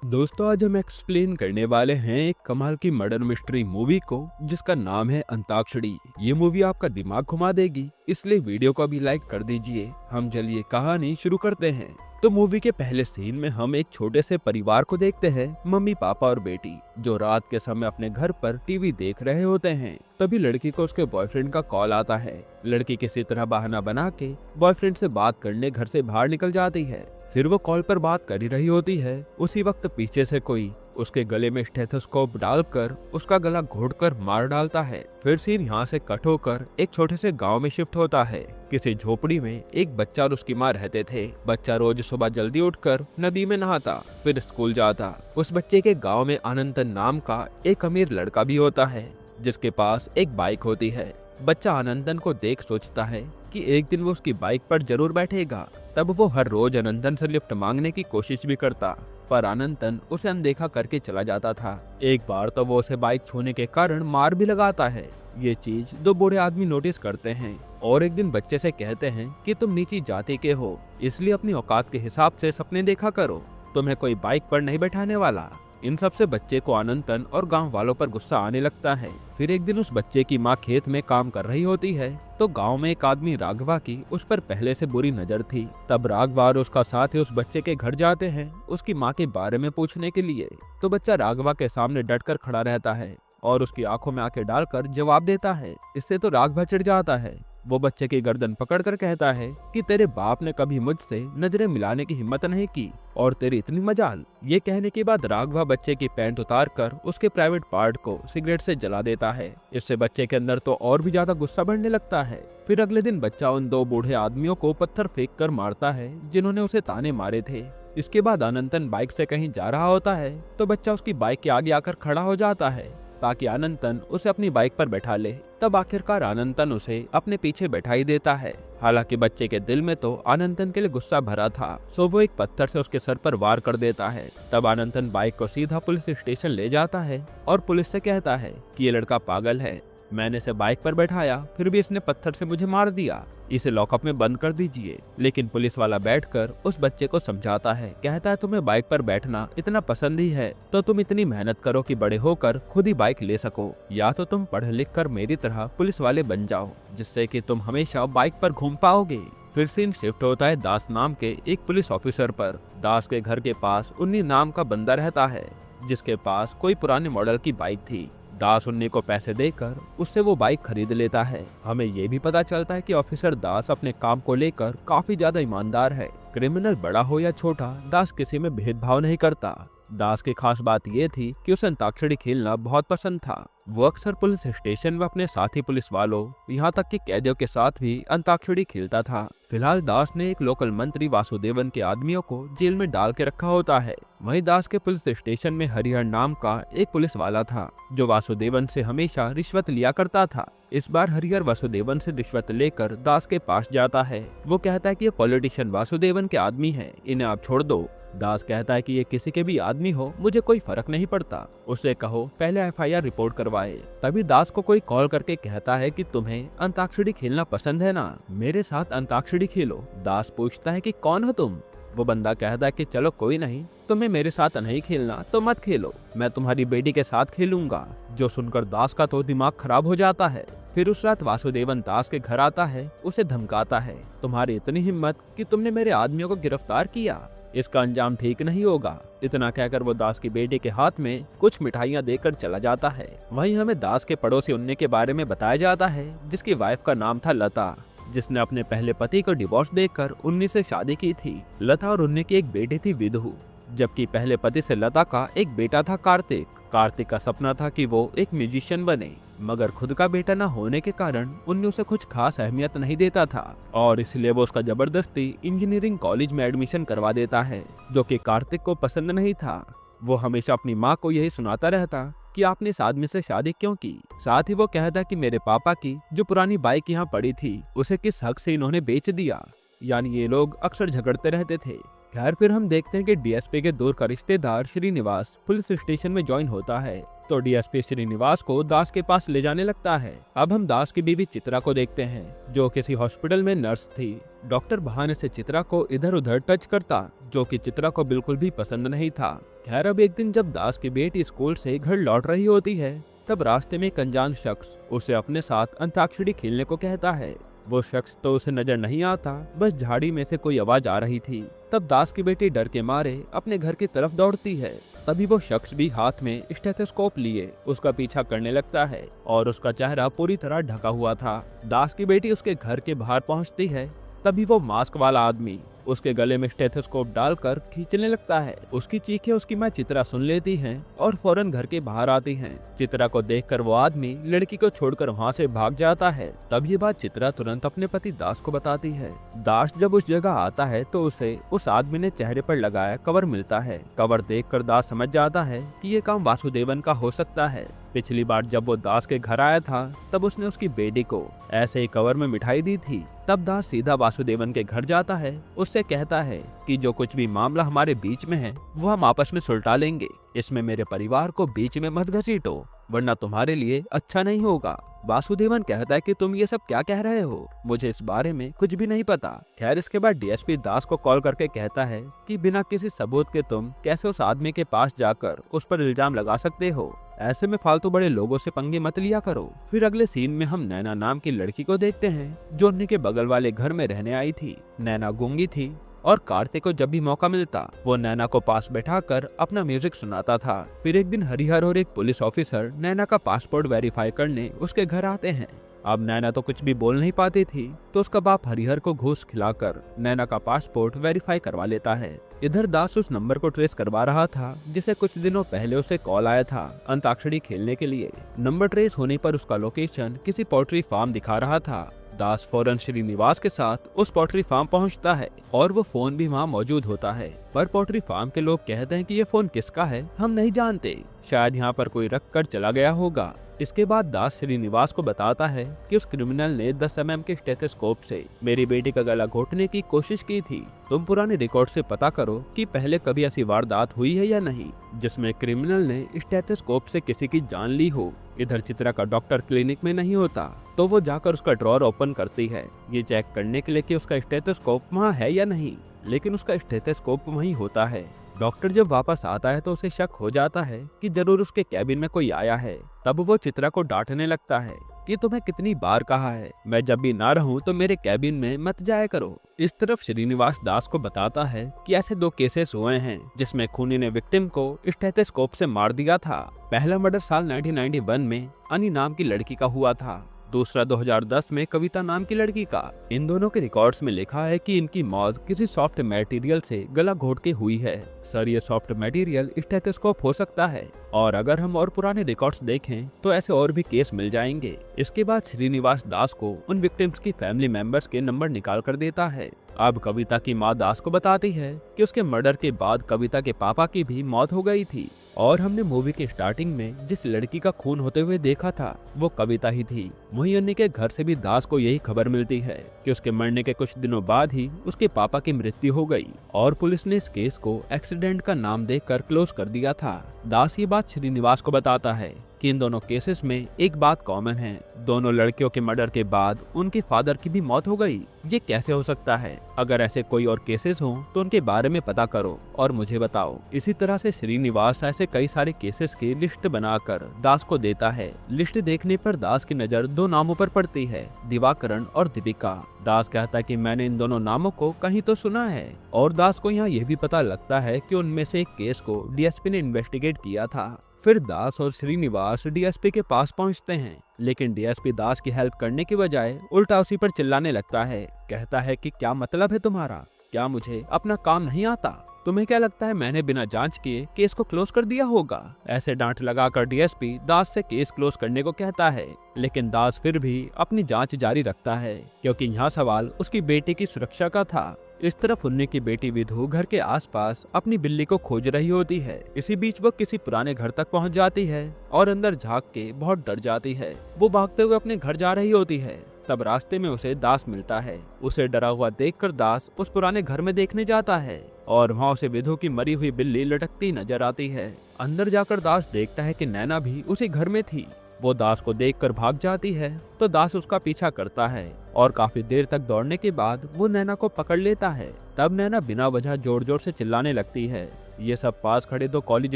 दोस्तों, आज हम एक्सप्लेन करने वाले हैं एक कमाल की मर्डर मिस्ट्री मूवी को जिसका नाम है अंताक्षरी। ये मूवी आपका दिमाग घुमा देगी, इसलिए वीडियो को अभी लाइक कर दीजिए। हम चलिए कहानी शुरू करते हैं। तो मूवी के पहले सीन में हम एक छोटे से परिवार को देखते हैं, मम्मी, पापा और बेटी, जो रात के समय अपने घर पर टीवी देख रहे होते हैं। तभी लड़की को उसके बॉयफ्रेंड का कॉल आता है। लड़की किसी तरह बहाना बना के बॉयफ्रेंड से बात करने घर से बाहर निकल जाती है। फिर वो कॉल पर बात कर ही रही होती है, उसी वक्त पीछे से कोई उसके गले में स्टेथोस्कोप डालकर उसका गला घोंटकर मार डालता है। फिर सीन यहाँ से कट होकर एक छोटे से गांव में शिफ्ट होता है। किसी झोपड़ी में एक बच्चा और उसकी माँ रहते थे। बच्चा रोज सुबह जल्दी उठकर नदी में नहाता, फिर स्कूल जाता। उस बच्चे के गाँव में अनंतन नाम का एक अमीर लड़का भी होता है, जिसके पास एक बाइक होती है। बच्चा अनंतन को देख सोचता है कि एक दिन वो उसकी बाइक पर जरूर बैठेगा। तब वो हर रोज अनंतन से लिफ्ट मांगने की कोशिश भी करता, पर अनंतन उसे अनदेखा करके चला जाता था। एक बार तो वो उसे बाइक छूने के कारण मार भी लगाता है। ये चीज दो बूढ़े आदमी नोटिस करते हैं और एक दिन बच्चे से कहते हैं कि तुम नीची जाति के हो, इसलिए अपनी औकात के हिसाब से सपने देखा करो, तुम्हें कोई बाइक पर नहीं बैठाने वाला। इन सब से बच्चे को अनंतन और गांव वालों पर गुस्सा आने लगता है। फिर एक दिन उस बच्चे की माँ खेत में काम कर रही होती है, तो गांव में एक आदमी राघवा की उस पर पहले से बुरी नजर थी। तब राघवा और उसका साथी उस बच्चे के घर जाते हैं उसकी माँ के बारे में पूछने के लिए। तो बच्चा राघवा के सामने डटकर खड़ा रहता है और उसकी आंखों में आंखें डालकर जवाब देता है। इससे तो राघवा चिढ़ जाता है। वो बच्चे की गर्दन पकड़कर कहता है कि तेरे बाप ने कभी मुझसे नजरें मिलाने की हिम्मत नहीं की और तेरी इतनी मजाल। ये कहने के बाद राघवा बच्चे की पैंट उतारकर उसके प्राइवेट पार्ट को सिगरेट से जला देता है। इससे बच्चे के अंदर तो और भी ज्यादा गुस्सा बढ़ने लगता है। फिर अगले दिन बच्चा उन दो बूढ़े आदमियों को पत्थर फेंक कर मारता है जिन्होंने उसे ताने मारे थे। इसके बाद अनंतन बाइक से कहीं जा रहा होता है, तो बच्चा उसकी बाइक के आगे आकर खड़ा हो जाता है ताकि अनंतन उसे अपनी बाइक पर बैठा ले। तब आखिरकार अनंतन उसे अपने पीछे बैठा ही देता है। हालांकि बच्चे के दिल में तो अनंतन के लिए गुस्सा भरा था, सो वो एक पत्थर से उसके सर पर वार कर देता है। तब अनंतन बाइक को सीधा पुलिस स्टेशन ले जाता है और पुलिस से कहता है कि ये लड़का पागल है, मैंने इसे बाइक पर बैठाया, फिर भी इसने पत्थर से मुझे मार दिया, इसे लॉकअप में बंद कर दीजिए। लेकिन पुलिस वाला बैठकर उस बच्चे को समझाता है, कहता है तुम्हें बाइक पर बैठना इतना पसंद ही है तो तुम इतनी मेहनत करो कि बड़े होकर खुद ही बाइक ले सको, या तो तुम पढ़ लिख कर मेरी तरह पुलिस वाले बन जाओ, जिससे कि तुम हमेशा बाइक पर घूम पाओगे। फिर सीन शिफ्ट होता है दास नाम के एक पुलिस ऑफिसर पर। दास के घर के पास उन्नी नाम का बंदा रहता है, जिसके पास कोई पुराने मॉडल की बाइक थी। दास उन्नी को पैसे देकर उससे वो बाइक खरीद लेता है। हमें ये भी पता चलता है कि ऑफिसर दास अपने काम को लेकर काफी ज्यादा ईमानदार है। क्रिमिनल बड़ा हो या छोटा, दास किसी में भेदभाव नहीं करता। दास की खास बात ये थी कि उसे अंताक्षरी खेलना बहुत पसंद था। वो अक्सर पुलिस स्टेशन में अपने साथी पुलिस वालों, यहाँ तक कि कैदियों के साथ भी अंताक्षरी खेलता था। फिलहाल दास ने एक लोकल मंत्री वासुदेवन के आदमियों को जेल में डाल के रखा होता है। वहीं दास के पुलिस स्टेशन में हरिहर नाम का एक पुलिस वाला था, जो वासुदेवन से हमेशा रिश्वत लिया करता था। इस बार हरिहर वासुदेवन से रिश्वत लेकर दास के पास जाता है। वो कहता है कि ये पॉलिटिशियन वासुदेवन के आदमी है, इन्हें आप छोड़ दो। दास कहता है कि ये किसी के भी आदमी हो, मुझे कोई फर्क नहीं पड़ता, उससे कहो पहले एफआईआर रिपोर्ट करवाए। तभी दास को कोई कॉल करके कहता है कि तुम्हें अंताक्षरी खेलना पसंद है ना, मेरे साथ अंताक्षरी खेलो। दास पूछता है कि कौन हो तुम? वो बंदा कहता है कि चलो कोई नहीं, तुम्हें मेरे साथ नहीं खेलना तो मत खेलो, मैं तुम्हारी बेटी के साथ खेलूंगा। जो सुनकर दास का तो दिमाग खराब हो जाता है। फिर उस रात वासुदेवन दास के घर आता है, उसे धमकाता है, तुम्हारी इतनी हिम्मत कि तुमने मेरे आदमियों को गिरफ्तार किया, इसका अंजाम ठीक नहीं होगा। इतना कहकर वो दास की बेटी के हाथ में कुछ मिठाइयाँ देकर चला जाता है। वहीं हमें दास के पड़ोसी उन्नी के बारे में बताया जाता है, जिसकी वाइफ का नाम था लता, जिसने अपने पहले पति को डिवोर्स देकर उन्नी से शादी की थी। लता और उन्नी की एक बेटी थी विधु, जबकि पहले पति से लता का एक बेटा था कार्तिक। कार्तिक का सपना था कि वो एक म्यूजिशियन बने, मगर खुद का बेटा न होने के कारण उन्नी उसे कुछ खास अहमियत नहीं देता था और इसलिए वो उसका जबरदस्ती इंजीनियरिंग कॉलेज में एडमिशन करवा देता है, जो कि कार्तिक को पसंद नहीं था। वो हमेशा अपनी माँ को यही सुनाता रहता कि आपने इस आदमी से शादी क्यों की। साथ ही वो कहता कि मेरे पापा की जो पुरानी बाइक यहाँ पड़ी थी उसे किस हक से इन्होंने बेच दिया। यानी ये लोग अक्सर झगड़ते रहते थे। खैर फिर हम देखते हैं कि डीएसपी के दूर का रिश्तेदार श्रीनिवास पुलिस स्टेशन में ज्वाइन होता है तो डीएसपी श्रीनिवास को दास के पास ले जाने लगता है। अब हम दास की बीवी चित्रा को देखते हैं, जो किसी हॉस्पिटल में नर्स थी। डॉक्टर बहाने से चित्रा को इधर उधर टच करता, जो कि चित्रा को बिल्कुल भी पसंद नहीं था। खैर, अब एक दिन जब दास की बेटी स्कूल से घर लौट रही होती है, तब रास्ते में एक अनजान शख्स उसे अपने साथ अंताक्षरी खेलने को कहता है। वो शख्स तो उसे नजर नहीं आता, बस झाड़ी में से कोई आवाज आ रही थी। तब दास की बेटी डर के मारे अपने घर की तरफ दौड़ती है। तभी वो शख्स भी हाथ में स्टेथोस्कोप लिए उसका पीछा करने लगता है और उसका चेहरा पूरी तरह ढका हुआ था। दास की बेटी उसके घर के बाहर पहुंचती है। तभी वो मास्क वाला आदमी उसके गले में स्टेथोस्कोप डालकर खींचने लगता है। उसकी चीखें उसकी मां चित्रा सुन लेती हैं और फौरन घर के बाहर आती हैं। चित्रा को देखकर वो आदमी लड़की को छोड़कर वहां से भाग जाता है। तब ये बात चित्रा तुरंत अपने पति दास को बताती है। दास जब उस जगह आता है तो उसे उस आदमी ने चेहरे पर लगाया कवर मिलता है। कवर देखकर दास समझ जाता है कि ये काम वासुदेवन का हो सकता है। पिछली बार जब वो दास के घर आया था, तब उसने उसकी बेटी को ऐसे ही कवर में मिठाई दी थी। तब दास सीधा वासुदेवन के घर जाता है। उससे कहता है कि जो कुछ भी मामला हमारे बीच में है वो हम आपस में सुलझा लेंगे। इसमें मेरे परिवार को बीच में मत घसीटो, वरना तुम्हारे लिए अच्छा नहीं होगा। वासुदेवन कहता है कि तुम ये सब क्या कह रहे हो, मुझे इस बारे में कुछ भी नहीं पता। खैर, इसके बाद डीएसपी दास को कॉल करके कहता है कि बिना किसी सबूत के तुम कैसे उस आदमी के पास जाकर उस पर इल्जाम लगा सकते हो। ऐसे में फालतू बड़े लोगों से पंगे मत लिया करो। फिर अगले सीन में हम नैना नाम की लड़की को देखते हैं, जो उन्हीं के बगल वाले घर में रहने आई थी। नैना गूंगी थी और कार्तिक को जब भी मौका मिलता वो नैना को पास बैठाकर अपना म्यूजिक सुनाता था। फिर एक दिन हरिहर और एक पुलिस ऑफिसर नैना का पासपोर्ट वेरीफाई करने उसके घर आते हैं। अब नैना तो कुछ भी बोल नहीं पाती थी, तो उसका बाप हरिहर को घूस खिलाकर नैना का पासपोर्ट वेरीफाई करवा लेता है। इधर दास उस नंबर को ट्रेस करवा रहा था जिसे कुछ दिनों पहले उसे कॉल आया था अंताक्षरी खेलने के लिए। नंबर ट्रेस होने पर उसका लोकेशन किसी पोल्ट्री फार्म दिखा रहा था। दास फौरन श्रीनिवास के साथ उस पोल्ट्री फार्म पहुंचता है और वो फोन भी वहां मौजूद होता है। पर पोल्ट्री फार्म के लोग कहते हैं कि ये फोन किसका है हम नहीं जानते, शायद यहाँ पर कोई रख कर चला गया होगा। इसके बाद दास श्रीनिवास को बताता है कि उस क्रिमिनल ने 10 mm के स्टेथोस्कोप से मेरी बेटी का गला घोटने की कोशिश की थी। तुम पुराने रिकॉर्ड से पता करो कि पहले कभी ऐसी वारदात हुई है या नहीं जिसमें क्रिमिनल ने स्टेथोस्कोप से किसी की जान ली हो। इधर चित्रा का डॉक्टर क्लिनिक में नहीं होता, तो वो जाकर उसका ड्रॉर ओपन करती है, ये चेक करने के लिए कि उसका स्टेथोस्कोप वहाँ है या नहीं। लेकिन उसका स्टेथोस्कोप वहीं होता है। डॉक्टर जब वापस आता है तो उसे शक हो जाता है कि जरूर उसके कैबिन में कोई आया है। तब वो चित्रा को डांटने लगता है कि तुम्हें कितनी बार कहा है मैं जब भी ना रहूं तो मेरे कैबिन में मत जाया करो। इस तरफ श्रीनिवास दास को बताता है कि ऐसे 2 केसेस हुए हैं जिसमें खूनी ने विक्टिम को स्टेथोस्कोप से मार दिया था। पहला मर्डर साल 1991 में अनी नाम की लड़की का हुआ था, दूसरा 2010 में कविता नाम की लड़की का। इन दोनों के रिकॉर्ड्स में लिखा है कि इनकी मौत किसी सॉफ्ट मटेरियल से गला घोट के हुई है। सर, ये सॉफ्ट मटेरियल स्टेथोस्कोप हो सकता है, और अगर हम और पुराने रिकॉर्ड्स देखें तो ऐसे और भी केस मिल जाएंगे। इसके बाद श्रीनिवास दास को उन विक्टिम्स की फैमिली मेंबर्स के नंबर निकाल कर देता है। अब कविता की माँ दास को बताती है कि उसके मर्डर के बाद कविता के पापा की भी मौत हो गई थी, और हमने मूवी के स्टार्टिंग में जिस लड़की का खून होते हुए देखा था वो कविता ही थी। वहीं अन्य के घर से भी दास को यही खबर मिलती है कि उसके मरने के कुछ दिनों बाद ही उसके पापा की मृत्यु हो गई, और पुलिस ने इस केस को एक्सीडेंट का नाम देकर क्लोज कर दिया था। दास ये बात श्रीनिवास को बताता है कि इन दोनों केसेस में एक बात कॉमन है, दोनों लड़कियों के मर्डर के बाद उनके फादर की भी मौत हो गई। ये कैसे हो सकता है? अगर ऐसे कोई और केसेस हों तो उनके बारे में पता करो और मुझे बताओ। इसी तरह से श्रीनिवास ऐसे कई सारे केसेस की लिस्ट बनाकर दास को देता है। लिस्ट देखने पर दास की नजर 2 नामों पर पड़ती है, दिवाकरण और दीपिका। दास कहता है कि मैंने इन दोनों नामों को कहीं तो सुना है, और दास को यहाँ यह भी पता लगता है कि उनमें से एक केस को डीएसपी ने इन्वेस्टिगेट किया था। फिर दास और श्रीनिवास डीएसपी के पास पहुंचते हैं, लेकिन डीएसपी दास की हेल्प करने की बजाय उल्टा उसी पर चिल्लाने लगता है। कहता है कि क्या मतलब है तुम्हारा? क्या मुझे अपना काम नहीं आता? तुम्हें क्या लगता है मैंने बिना जांच किए केस को क्लोज कर दिया होगा? ऐसे डांट लगाकर डीएसपी दास से केस क्लोज करने को कहता है, लेकिन दास फिर भी अपनी जांच जारी रखता है, क्योंकि यहाँ सवाल उसकी बेटी की सुरक्षा का था। इस तरफ उन्नी की बेटी विधु घर के आसपास अपनी बिल्ली को खोज रही होती है। इसी बीच वो किसी पुराने घर तक पहुंच जाती है और अंदर झांक के बहुत डर जाती है। वो भागते हुए अपने घर जा रही होती है। तब रास्ते में उसे दास मिलता है। उसे डरा हुआ देखकर दास उस पुराने घर में देखने जाता है और वहाँ उसे विधु की मरी हुई बिल्ली लटकती नजर आती है। अंदर जाकर दास देखता है कि नैना भी उसी घर में थी। वो दास को देखकर भाग जाती है तो दास उसका पीछा करता है और काफी देर तक दौड़ने के बाद वो नैना को पकड़ लेता है। तब नैना बिना वजह जोर जोर से चिल्लाने लगती है। ये सब पास खड़े दो कॉलेज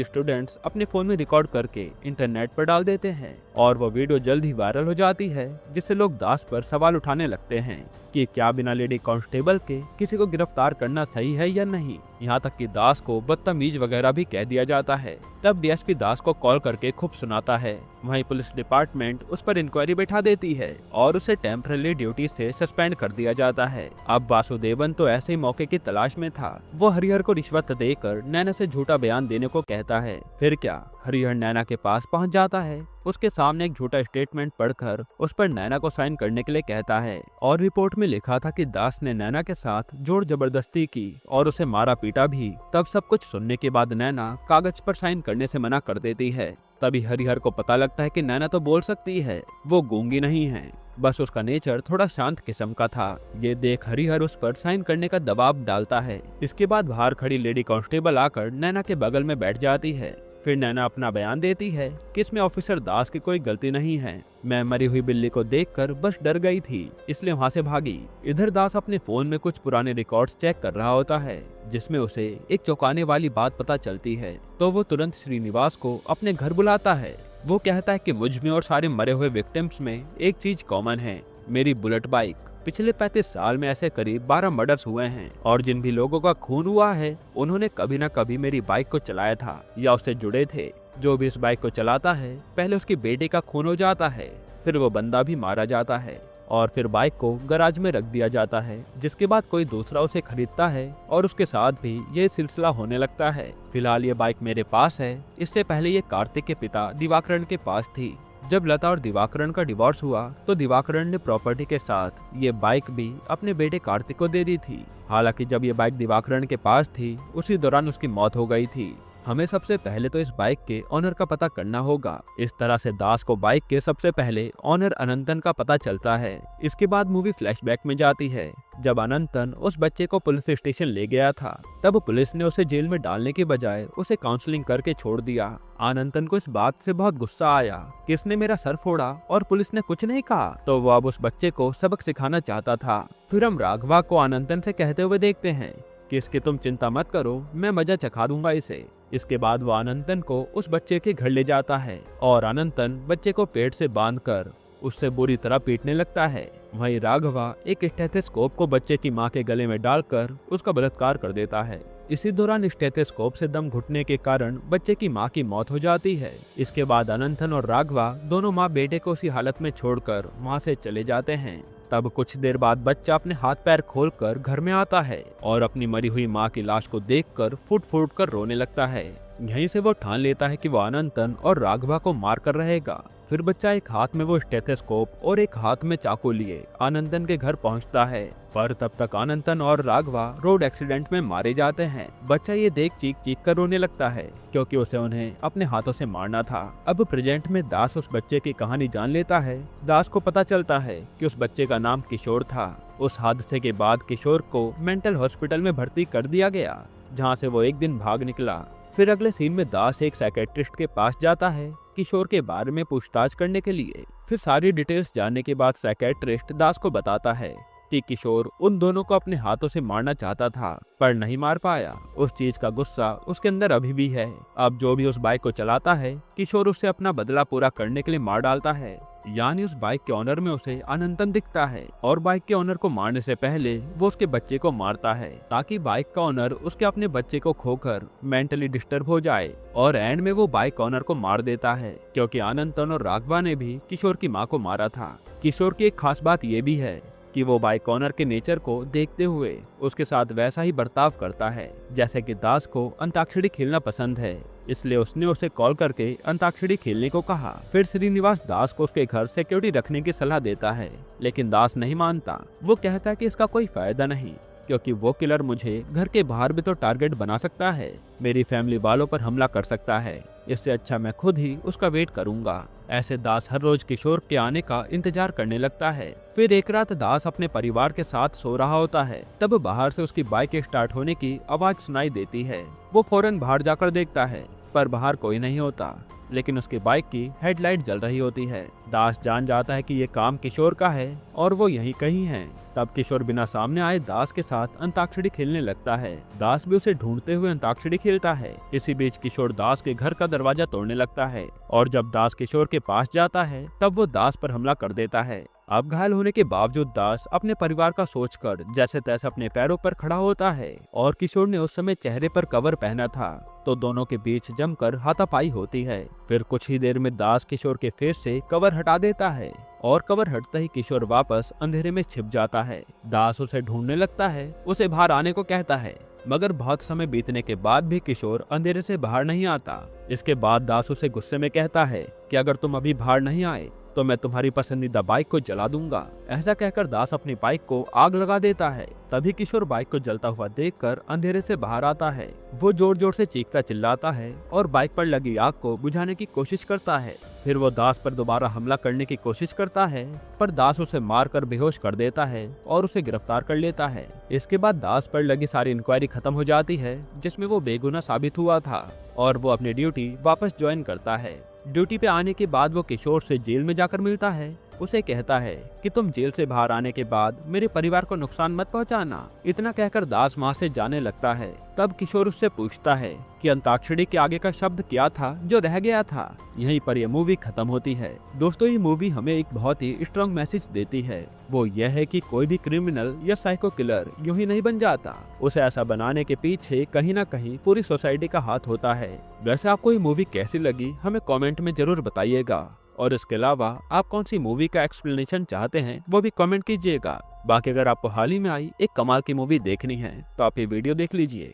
स्टूडेंट्स अपने फोन में रिकॉर्ड करके इंटरनेट पर डाल देते हैं और वो वीडियो जल्द ही वायरल हो जाती है, जिससे लोग दास पर सवाल उठाने लगते हैं कि क्या बिना लेडी कांस्टेबल के किसी को गिरफ्तार करना सही है या नहीं। यहाँ तक कि दास को बदतमीज वगैरह भी कह दिया जाता है। तब डीएसपी दास को कॉल करके खूब सुनाता है। वहीं पुलिस डिपार्टमेंट उस पर इंक्वायरी बैठा देती है और उसे टेम्पररी ड्यूटी से सस्पेंड कर दिया जाता है। अब वासुदेवन तो ऐसे ही मौके की तलाश में था। वो हरिहर को रिश्वत देकर नैना से झूठा बयान देने को कहता है। फिर क्या, हरिहर नैना के पास पहुंच जाता है। उसके सामने एक झूठा स्टेटमेंट पढ़कर उस पर नैना को साइन करने के लिए कहता है और रिपोर्ट में लिखा था कि दास ने नैना के साथ जोर जबरदस्ती की और उसे मारा पीटा भी। तब सब कुछ सुनने के बाद नैना कागज पर साइन करने से मना कर देती है। तभी हरिहर को पता लगता है कि नैना तो बोल सकती है, वो गूंगी नहीं है, बस उसका नेचर थोड़ा शांत किस्म का था। ये देख हरिहर उस पर साइन करने का दबाव डालता है। इसके बाद बाहर खड़ी लेडी कांस्टेबल आकर नैना के बगल में बैठ जाती है। फिर नैना अपना बयान देती है कि इसमें ऑफिसर दास की कोई गलती नहीं है। मैं मरी हुई बिल्ली को देखकर बस डर गई थी, इसलिए वहाँ से भागी। इधर दास अपने फोन में कुछ पुराने रिकॉर्ड्स चेक कर रहा होता है, जिसमें उसे एक चौंकाने वाली बात पता चलती है। तो वो तुरंत श्रीनिवास को अपने घर बुलाता है। वो कहता है कि मुझ में और सारे मरे हुए विक्टिम्स में एक चीज कॉमन है, मेरी बुलेट बाइक। पिछले 35 साल में ऐसे करीब 12 मर्डर्स हुए हैं और जिन भी लोगों का खून हुआ है उन्होंने कभी न कभी मेरी बाइक को चलाया था या उससे जुड़े थे। जो भी इस बाइक को चलाता है पहले उसकी बेटे का खून हो जाता है, फिर वो बंदा भी मारा जाता है और फिर बाइक को गराज में रख दिया जाता है, जिसके बाद कोई दूसरा उसे खरीदता है और उसके साथ भी ये सिलसिला होने लगता है। फिलहाल ये बाइक मेरे पास है, इससे पहले ये कार्तिक के पिता दिवाकरण के पास थी। जब लता और दिवाकरण का डिवोर्स हुआ तो दिवाकरण ने प्रॉपर्टी के साथ ये बाइक भी अपने बेटे कार्तिक को दे दी थी। हालांकि जब ये बाइक दिवाकरण के पास थी उसी दौरान उसकी मौत हो गई थी। हमें सबसे पहले तो इस बाइक के ऑनर का पता करना होगा। इस तरह से दास को बाइक के सबसे पहले ऑनर अनंतन का पता चलता है। इसके बाद मूवी फ्लैशबैक में जाती है। जब अनंतन उस बच्चे को पुलिस स्टेशन ले गया था तब पुलिस ने उसे जेल में डालने के बजाय उसे काउंसलिंग करके छोड़ दिया। अनंतन को इस बात से बहुत गुस्सा आया कि इसने मेरा सर फोड़ा और पुलिस ने कुछ नहीं कहा, तो वो अब उस बच्चे को सबक सिखाना चाहता था। फिर हम राघवा को अनंतन से कहते हुए देखते हैं कि इसकी तुम चिंता मत करो, मैं मजा चखा दूंगा इसे। इसके बाद वो अनंतन को उस बच्चे के घर ले जाता है और अनंतन बच्चे को पेट से बांधकर उससे बुरी तरह पीटने लगता है। वहीं राघवा एक स्टेथोस्कोप को बच्चे की मां के गले में डालकर उसका बलात्कार कर देता है। इसी दौरान स्टेथोस्कोप से दम घुटने के कारण बच्चे की मां की मौत हो जाती है। इसके बाद अनंतन और राघवा दोनों माँ बेटे को उसी हालत में छोड़कर वहां से चले जाते हैं। तब कुछ देर बाद बच्चा अपने हाथ पैर खोलकर घर में आता है और अपनी मरी हुई मां की लाश को देखकर फुट फुट कर रोने लगता है। यहीं से वो ठान लेता है कि वो अनंतन और राघवा को मार कर रहेगा। फिर बच्चा एक हाथ में वो स्टेथोस्कोप और एक हाथ में चाकू लिए अनंतन के घर पहुंचता है, पर तब तक अनंतन और राघवा रोड एक्सीडेंट में मारे जाते हैं। बच्चा ये देख चीख चीख कर रोने लगता है क्योंकि उसे उन्हें अपने हाथों से मारना था। अब प्रेजेंट में दास उस बच्चे की कहानी जान लेता है। दास को पता चलता है कि उस बच्चे का नाम किशोर था। उस हादसे के बाद किशोर को मेंटल हॉस्पिटल में भर्ती कर दिया गया, जहाँ से वो एक दिन भाग निकला। फिर अगले सीन में दास एक साइकेट्रिस्ट के पास जाता है किशोर के बारे में पूछताछ करने के लिए। फिर सारी डिटेल्स जानने के बाद साइकेट्रिस्ट दास को बताता है कि किशोर उन दोनों को अपने हाथों से मारना चाहता था पर नहीं मार पाया। उस चीज का गुस्सा उसके अंदर अभी भी है। अब जो भी उस बाइक को चलाता है किशोर उसे अपना बदला पूरा करने के लिए मार डालता है। यानी उस बाइक के ऑनर में उसे अनंतन दिखता है और बाइक के ऑनर को मारने से पहले वो उसके बच्चे को मारता है ताकि बाइक का ऑनर उसके अपने बच्चे को खोकर मेंटली डिस्टर्ब हो जाए। और एंड में वो बाइक ऑनर को मार देता है क्योंकि अनंतन और राघवा ने भी किशोर की माँ को मारा था। किशोर की एक खास बात ये भी है कि वो बाइक ऑनर के नेचर को देखते हुए उसके साथ वैसा ही बर्ताव करता है जैसे कि दास को अंताक्षरी खेलना पसंद है, इसलिए उसने उसे कॉल करके अंताक्षरी खेलने को कहा। फिर श्रीनिवास दास को उसके घर सिक्योरिटी रखने की सलाह देता है, लेकिन दास नहीं मानता। वो कहता है कि इसका कोई फायदा नहीं, क्योंकि वो किलर मुझे घर के बाहर भी तो टारगेट बना सकता है, मेरी फैमिली वालों पर हमला कर सकता है। इससे अच्छा मैं खुद ही उसका वेट करूंगा। ऐसे दास हर रोज किशोर के आने का इंतजार करने लगता है। फिर एक रात दास अपने परिवार के साथ सो रहा होता है, तब बाहर से उसकी बाइक स्टार्ट होने की आवाज सुनाई देती है। वो फौरन बाहर जाकर देखता है, पर बाहर कोई नहीं होता, लेकिन उसकी बाइक की हेडलाइट जल रही होती है। दास जान जाता है कि ये काम किशोर का है और वो यहीं कहीं है। तब किशोर बिना सामने आए दास के साथ अंताक्षरी खेलने लगता है। दास भी उसे ढूंढते हुए अंताक्षरी खेलता है। इसी बीच किशोर दास के घर का दरवाजा तोड़ने लगता है और जब दास किशोर के पास जाता है तब वो दास पर हमला कर देता है। अब घायल होने के बावजूद दास अपने परिवार का सोचकर जैसे तैसे अपने पैरों पर खड़ा होता है और किशोर ने उस समय चेहरे पर कवर पहना था, तो दोनों के बीच जमकर हाथापाई होती है। फिर कुछ ही देर में दास किशोर के फेस से कवर हटा देता है और कवर हटते ही किशोर वापस अंधेरे में छिप जाता है। दास उसे ढूंढने लगता है, उसे बाहर आने को कहता है, मगर बहुत समय बीतने के बाद भी किशोर अंधेरे से बाहर नहीं आता। इसके बाद दास उसे गुस्से में कहता है कि अगर तुम अभी बाहर नहीं आए तो मैं तुम्हारी पसंदीदा बाइक को जला दूंगा। ऐसा कहकर दास अपनी बाइक को आग लगा देता है। तभी किशोर बाइक को जलता हुआ देखकर अंधेरे से बाहर आता है। वो जोर जोर से चीखता चिल्लाता है और बाइक पर लगी आग को बुझाने की कोशिश करता है। फिर वो दास पर दोबारा हमला करने की कोशिश करता है, पर दास उसे मारकर बेहोश कर देता है और उसे गिरफ्तार कर लेता है। इसके बाद दास पर लगी सारी इंक्वायरी खत्म हो जाती है, जिसमें वो बेगुनाह साबित हुआ था और वो अपनी ड्यूटी वापस ज्वाइन करता है। ड्यूटी पे आने के बाद वो किशोर से जेल में जाकर मिलता है। उसे कहता है कि तुम जेल से बाहर आने के बाद मेरे परिवार को नुकसान मत पहुंचाना। इतना कहकर दास वहां से जाने लगता है। तब किशोर उससे पूछता है कि अंताक्षरी के आगे का शब्द क्या था जो रह गया था। यहीं पर यह मूवी खत्म होती है। दोस्तों, ये मूवी हमें एक बहुत ही स्ट्रॉन्ग मैसेज देती है। वो यह है कि कोई भी क्रिमिनल या साइको किलर यूं ही नहीं बन जाता। उसे ऐसा बनाने के पीछे कहीं ना कहीं पूरी सोसाइटी का हाथ होता है। वैसे आपको ये मूवी कैसी लगी हमें कमेंट में जरूर बताइएगा, और इसके अलावा आप कौन सी मूवी का एक्सप्लेनेशन चाहते हैं वो भी कमेंट कीजिएगा। बाकी अगर आपको हाल ही में आई एक कमाल की मूवी देखनी है तो आप ये वीडियो देख लीजिए।